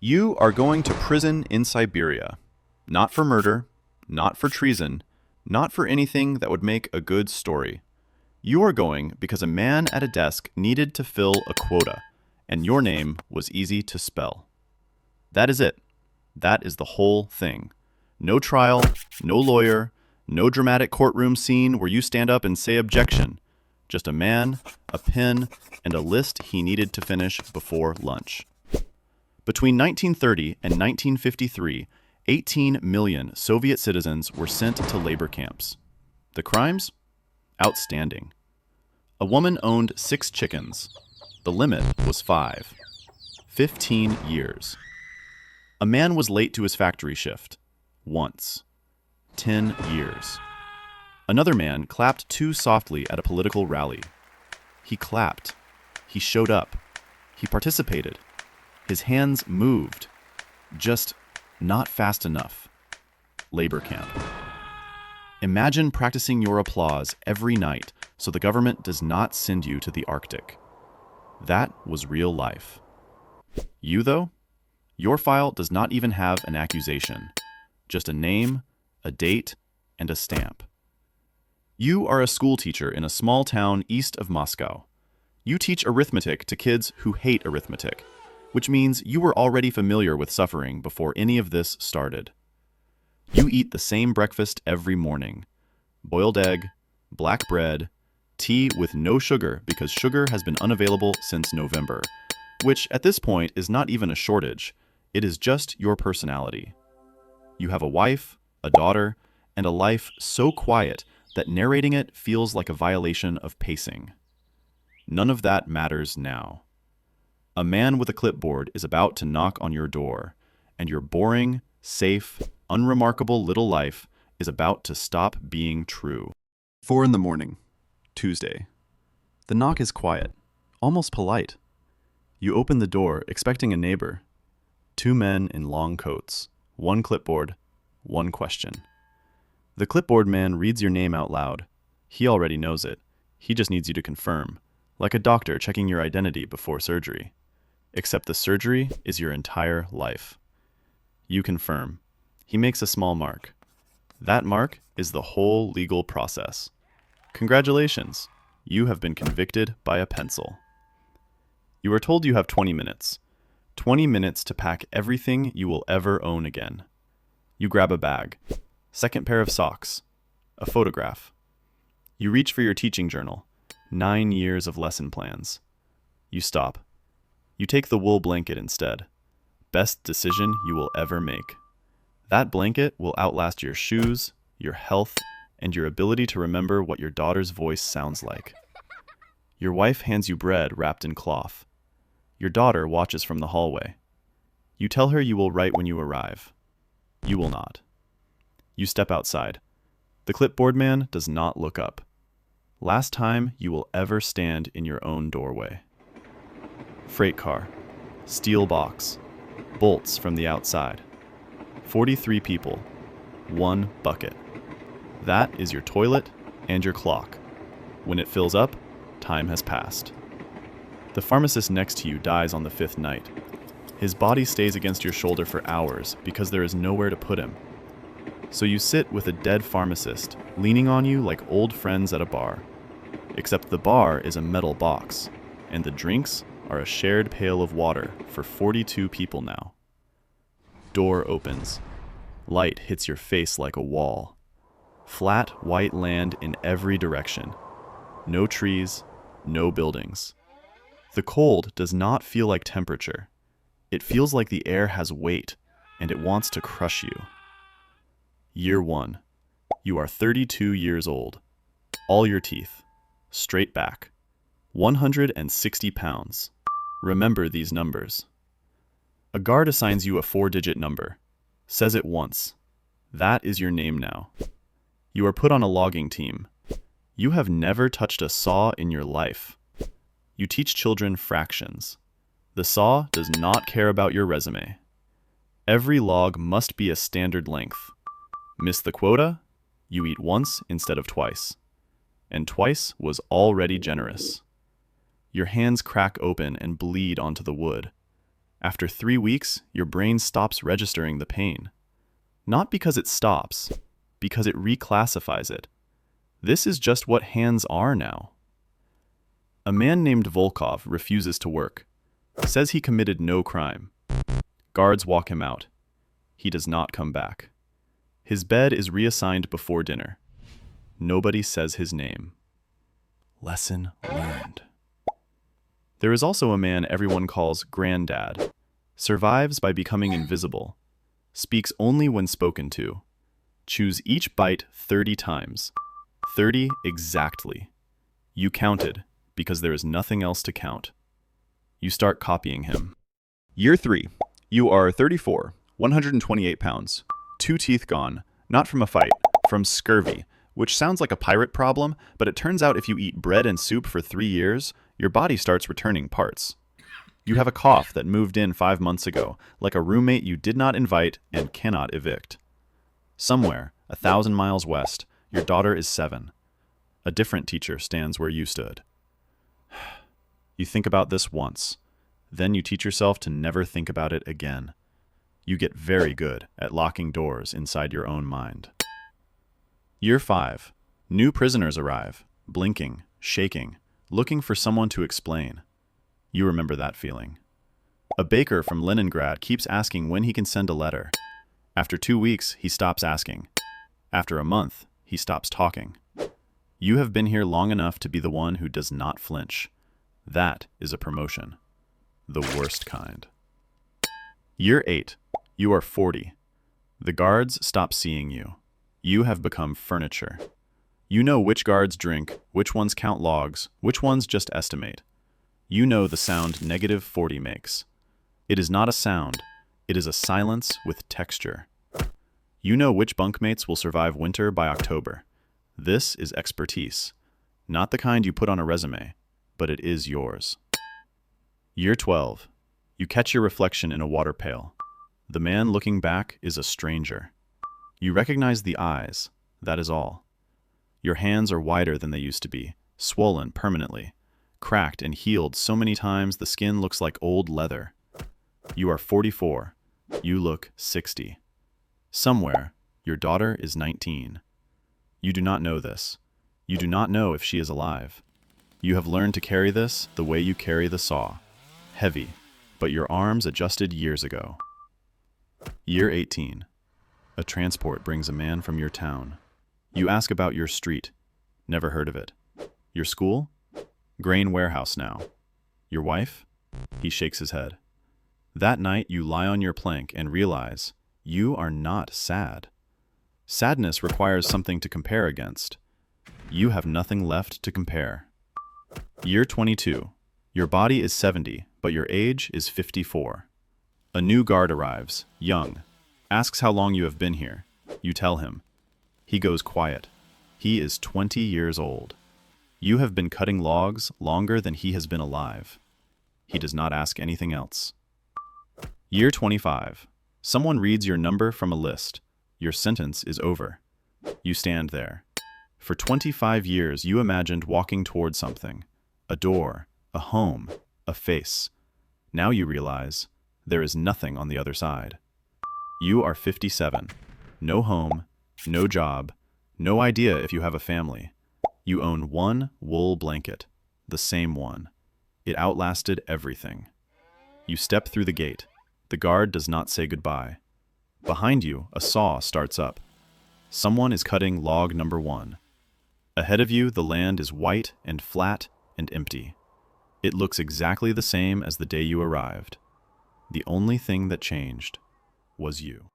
You are going to prison in Siberia. Not for murder, not for treason, not for anything that would make a good story. You are going because a man at a desk needed to fill a quota, and your name was easy to spell. That is it. That is the whole thing. No trial, no lawyer, no dramatic courtroom scene where you stand up and say objection. Just a man, a pen, and a list he needed to finish before lunch. Between 1930 and 1953, 18 million Soviet citizens were sent to labor camps. The crimes? Outstanding. A woman owned 6 chickens. The limit was 5. 15 years. A man was late to his factory shift. Once. 10 years. Another man clapped too softly at a political rally. He clapped. He showed up. He participated. His hands moved. Just not fast enough. Labor camp. Imagine practicing your applause every night so the government does not send you to the Arctic. That was real life. You, though? Your file does not even have an accusation. Just a name, a date, and a stamp. You are a school teacher in a small town east of Moscow. You teach arithmetic to kids who hate arithmetic, which means you were already familiar with suffering before any of this started. You eat the same breakfast every morning. Boiled egg, black bread, tea with no sugar because sugar has been unavailable since November, which at this point is not even a shortage. It is just your personality. You have a wife, a daughter, and a life so quiet that narrating it feels like a violation of pacing. None of that matters now. A man with a clipboard is about to knock on your door, and your boring, safe, unremarkable little life is about to stop being true. 4 in the morning, Tuesday. The knock is quiet, almost polite. You open the door expecting a neighbor. 2 men in long coats, 1 clipboard, 1 question. The clipboard man reads your name out loud. He already knows it. He just needs you to confirm, like a doctor checking your identity before surgery. Except the surgery is your entire life. You confirm. He makes a small mark. That mark is the whole legal process. Congratulations, you have been convicted by a pencil. You are told you have 20 minutes. 20 minutes to pack everything you will ever own again. You grab a bag, 2nd pair of socks, a photograph. You reach for your teaching journal, 9 years of lesson plans. You stop. You take the wool blanket instead. Best decision you will ever make. That blanket will outlast your shoes, your health, and your ability to remember what your daughter's voice sounds like. Your wife hands you bread wrapped in cloth. Your daughter watches from the hallway. You tell her you will write when you arrive. You will not. You step outside. The clipboard man does not look up. Last time you will ever stand in your own doorway. Freight car. Steel box. Bolts from the outside. 43 people. 1 bucket. That is your toilet and your clock. When it fills up, time has passed. The pharmacist next to you dies on the 5th night. His body stays against your shoulder for hours because there is nowhere to put him. So you sit with a dead pharmacist, leaning on you like old friends at a bar. Except the bar is a metal box, and the drinks are a shared pail of water for 42 people now. Door opens. Light hits your face like a wall. Flat, white land in every direction. No trees, no buildings. The cold does not feel like temperature. It feels like the air has weight, and it wants to crush you. Year 1. You are 32 years old. All your teeth. Straight back. 160 pounds. Remember these numbers. A guard assigns you a 4-digit number. Says it once. That is your name now. You are put on a logging team. You have never touched a saw in your life. You teach children fractions. The saw does not care about your resume. Every log must be a standard length. Miss the quota? You eat once instead of twice. And twice was already generous. Your hands crack open and bleed onto the wood. After 3 weeks, your brain stops registering the pain. Not because it stops, because it reclassifies it. This is just what hands are now. A man named Volkov refuses to work. Says he committed no crime. Guards walk him out. He does not come back. His bed is reassigned before dinner. Nobody says his name. Lesson learned. There is also a man everyone calls Granddad. Survives by becoming invisible. Speaks only when spoken to. Chews each bite 30 times. 30 exactly. You counted, because there is nothing else to count. You start copying him. Year 3. You are 34, 128 pounds. 2 teeth gone, not from a fight, from scurvy, which sounds like a pirate problem, but it turns out if you eat bread and soup for 3 years, your body starts returning parts. You have a cough that moved in 5 months ago, like a roommate you did not invite and cannot evict. Somewhere, 1,000 miles west, your daughter is 7. A different teacher stands where you stood. You think about this once. Then you teach yourself to never think about it again. You get very good at locking doors inside your own mind. Year 5. New prisoners arrive, blinking, shaking, looking for someone to explain. You remember that feeling. A baker from Leningrad keeps asking when he can send a letter. After 2 weeks, he stops asking. After a month, he stops talking. You have been here long enough to be the one who does not flinch. That is a promotion. The worst kind. Year 8. You are 40. The guards stop seeing you. You have become furniture. You know which guards drink, which ones count logs, which ones just estimate. You know the sound -40 makes. It is not a sound. It is a silence with texture. You know which bunkmates will survive winter by October. This is expertise. Not the kind you put on a resume, but it is yours. Year 12. You catch your reflection in a water pail. The man looking back is a stranger. You recognize the eyes, that is all. Your hands are wider than they used to be, swollen permanently, cracked and healed so many times the skin looks like old leather. You are 44. You look 60. Somewhere, your daughter is 19. You do not know this. You do not know if she is alive. You have learned to carry this the way you carry the saw. Heavy, but your arms adjusted years ago. Year 18. A transport brings a man from your town. You ask about your street. Never heard of it. Your school? Grain warehouse now. Your wife? He shakes his head. That night you lie on your plank and realize you are not sad. Sadness requires something to compare against. You have nothing left to compare. Year 22. Your body is 70, but your age is 54. A new guard arrives, young, asks how long you have been here. You tell him. He goes quiet. He is 20 years old. You have been cutting logs longer than he has been alive. He does not ask anything else. Year 25. Someone reads your number from a list. Your sentence is over. You stand there. For 25 years you imagined walking toward something. A door, a home, a face. Now you realize there is nothing on the other side. You are 57. No home, no job, no idea if you have a family. You own one wool blanket, the same one. It outlasted everything. You step through the gate. The guard does not say goodbye. Behind you, a saw starts up. Someone is cutting log number 1. Ahead of you, the land is white and flat and empty. It looks exactly the same as the day you arrived. The only thing that changed was you.